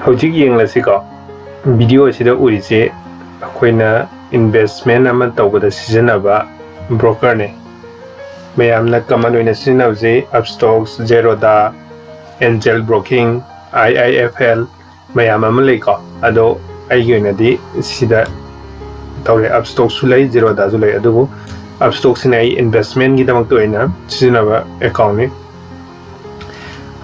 Hojik yang lasiko video asida urise akoina investment ama tawbada sijanaba broker ne mayamna common oina sijanabje Upstox, Zerodha, Angel Broking, IIFL mayam ama leiko ado aigi oinadi sida tawre Upstox su lei Zerodha su lei adubu Upstox sina ai investment gidamakta oina sijanaba account ne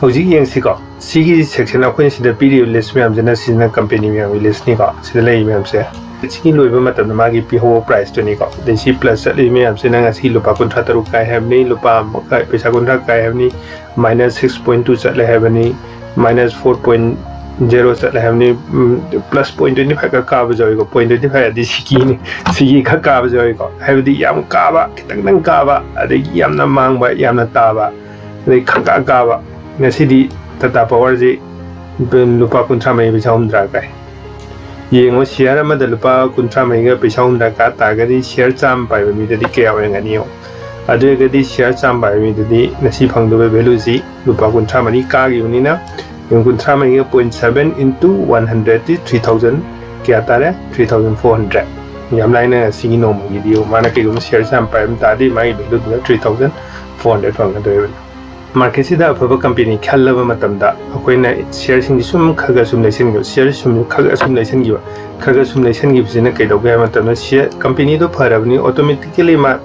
Hojik yang siko Sigi section of the video list me amjana season company me list ni ka sidalai me amse sigi loiba matam na magi piho price to ni ka the c plus ali me amse na ngasi lupa kontra taru kai have ni lupa kai pesa kontra kai have ni minus 6.2 chatle have ni minus 4.0 chatle have ni plus 0.25 ka ba joi ko 0.25 adi sigi ka ba joi ko have di yam ka ba kitang nang ka ba adi yam na mang ba yam na ta ba adi ka ba ngasi di Tata Power ji lupa kuntra mai bisa umdra kai. Yengo share ama da lupa kuntra mai ga bisa umdra ka ta ga di share cham pai mi da di ke awe ngani yo. Adu ga di share cham pai mi da di nasi phang do value ji lupa kuntra mai ka gi ni na. Yung kuntra mai ga 0.7 into 100 3000 kya ta re 3400. Yam lai na sigi no mo gi di yo mana ke gum share cham pai mi ta di mai value da 3400 phang da Market sida afaba company khallaba matamda akoina share sing sum khaga sum lesin gi share sum khaga sum lesin gi bisina kai dog ga matamda share company do pharabni automatically ma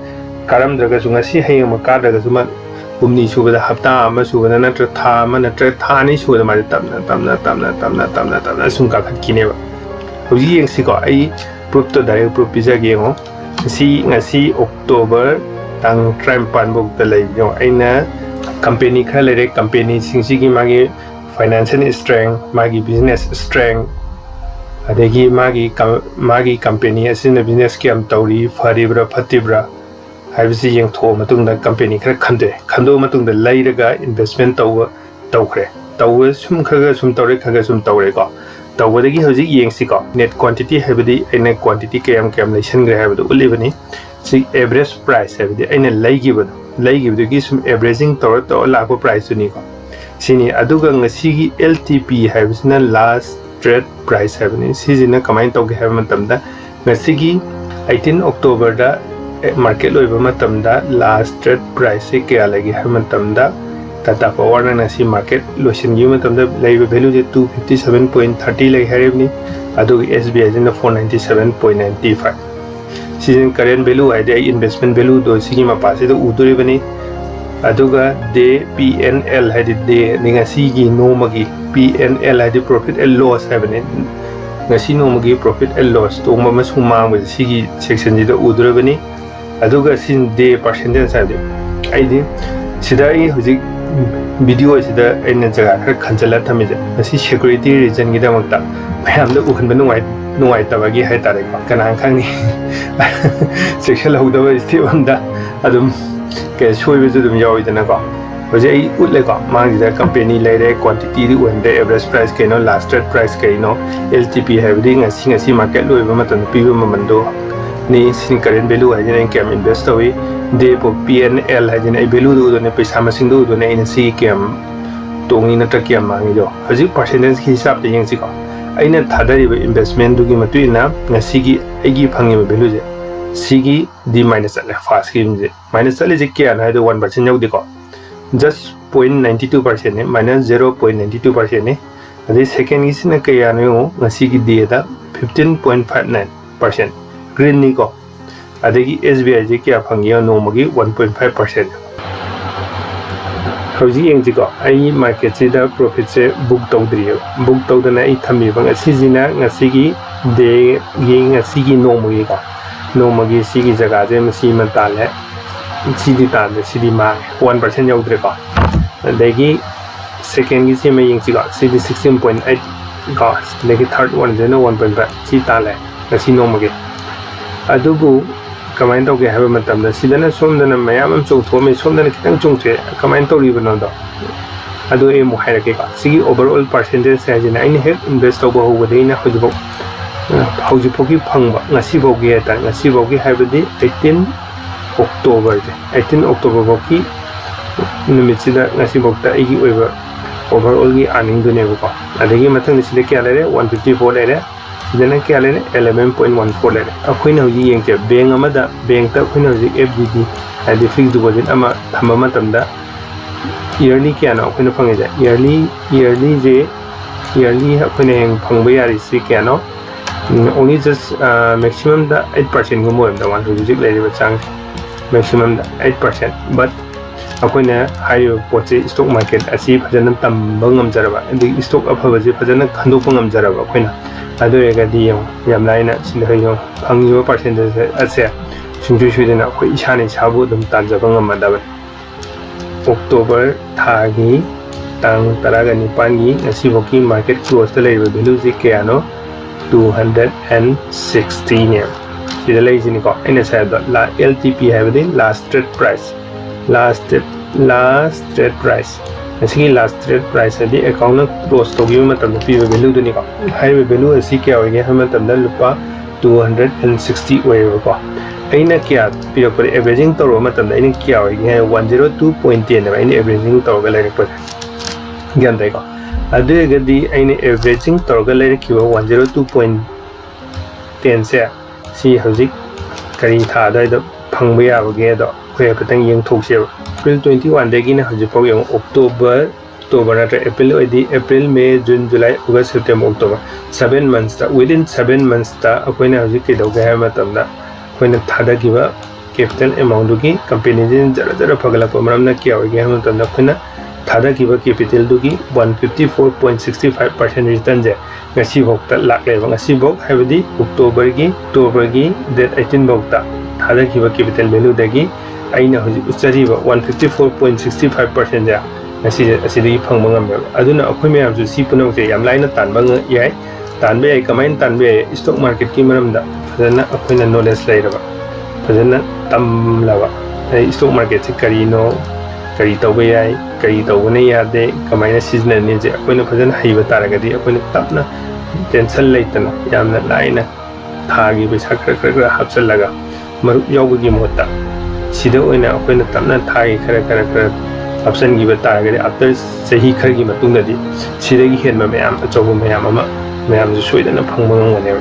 karam daga sunga si hay ma ka daga suma umni subada hafta ama subada na tha ma na tha ni subada ma tamna sum ka khakine ba hoji yeng si ko ai proof to direct proof pizza gi ngo si ngasi October tang tram pan bok ta lai yo aina company khalere company singsigi magi financial strength magi business strength adegi magi company asina business ki am tawri faribra phatibra haibisi yeng tho matungda company khara khando matungda lairaga investment tawkhre sum khaga sum tawre ko tawdagi hojik yeng si ko net quantity habidi ene quantity kayam lesion gre habidi ulibani si average price habidi ene laigi sum averaging to lako price ni ko sini aduga ngasi LTP habisna last trade price habini sijina kamai to ge have matamda ngasi 18 October da market loiba matamda last trade price ke alagi have matamda Tata Power na ngasi market lotion gi matamda laiba value je 257.30 lagi haribni aduga SBI jina 497.95 Season current value idea investment value do sigi ma pase do udure bani aduga de PNL hadi de ngasi gi no magi PNL hadi profit and loss habani ngasi no magi profit and loss to ma suma ma sigi section ji do udure bani aduga sin de percentage hadi aidi sida I hujik video sida aina jaga khar khanjala thamije ngasi security reason gi da makta mayam da uhan banu nuai tabagi hai tare ko kanang khang ni sexual hudaba istibam da adum ke soibe ju dum yawi dana ko hoje ai utle ko mang da company laire quantity ri when the average price ke no last trade price ke no LTP having a singa market loiba matan piba mamando ni sin current value ha jena kem invest awi de po PNL ha jena value do ne paisa masing do ne in si kem tongi na takiam mangi do hoje percentage ki hisab de yang si ko aina thadariba investment dugi matuina ngasigi aigi phangi value je sigi d minus ale fast game je minus ale je kya na do 1% yaudi ko just 0.92% ne minus 0.92% ne ade second is na kya no ngasigi d da 15.59% green ni ko adegi SBI je kya phangi no magi 1.5% Hoji yang jiko ai market sida profit se book tawdana ai thami bang asijina ngasigi de ngasigi no magi sigi jaga je masi matale sidi tale sidi ma 1% yaudre ko degi second gi sima yang jiko sidi 16.8 ko degi third one je no 1.5 si tale ngasi no magi adubu Kamain tau ke have matam da sidana somdana mayam chung thome somdana kitang chung che kamain tau ri bano da adu e mo haira ke ka sigi overall percentage sa jina in head invest over ho deina hojibo ki phangba ngasi bo ge ta ngasi bo ge have di 18 October bo ki numit sida ngasi bo ta igi oiba overall gi earning du ne ko adagi mathang sida kya lere 154 lere sidana kya lere 11.14 lere akoina hoji yeng che bank amada bank ta akoina hoji FDD adi fixed deposit ama thamba matamda yearly kya na akoina phange ja yearly akoina heng phangba yari si kya no only just maximum da 8% gumo da wan hoji lere ba chang maximum da 8% but akoina hayo poche stock market asi phajana tamba ngamjaraba adi stock afaba je phajana khandokpa ngamjaraba akoina adurega di yam laina sinhayo phangyo percentage ase singju shuidena akoi isane sabu dum tanjaba ngamadaba October thagi tang taraga nipangi ngasi boki market close ta leiba value je kayano 260 ne sida leisini ko ina sa da la LTP habidi last trade price last trade price asi last trade price adi account close to gi matam pi value duni ko high value asi kya hoye hamatam da lupa 260 hoye ko aina kya pi ko averaging toro matam da ina kya hoye 102.10 ba ina averaging toro ga lere ko gyan dai ko adu gadi aina averaging toro ga lere ki 102.10 se si hojik kari tha dai da phangba ya ba ge do khoi patang yeng thok se April 21 dagi na hojik pau yung October na April odi April May June July August September October 7 months ta within 7 months ta akoina hojik ke do ga matam da akoina thada giba capital amount dugi company din jara phagala pa maram na kya hoye matam da akoina thada giba capital dugi 154.65% return je ngasi bokta lakle ba ngasi bok habidi October gi date 18 bokta thada giba capital value dagi aina hoji uchariba 154.65% ja asidi phangba ngambe aduna akhoi me amju si punau je yam laina tanba yai tanbe ai kamain tanbe stock market ki maramda fadana akhoina knowledge lairaba fadana tamlaba ai stock market se kari tawbe yai kari tawne yade kamaina seasonal ne je akhoina fadana haiba taragadi akhoina tapna tension laitana yamna laina thagi paisa khara hapsalaga maru yawgi mohta sida oina akoina tamna thai khara option gi bata gari after sahi khar gi matungda di sida gi hen ma mayam achobu mayam ama mayam ju soidana phangba ngone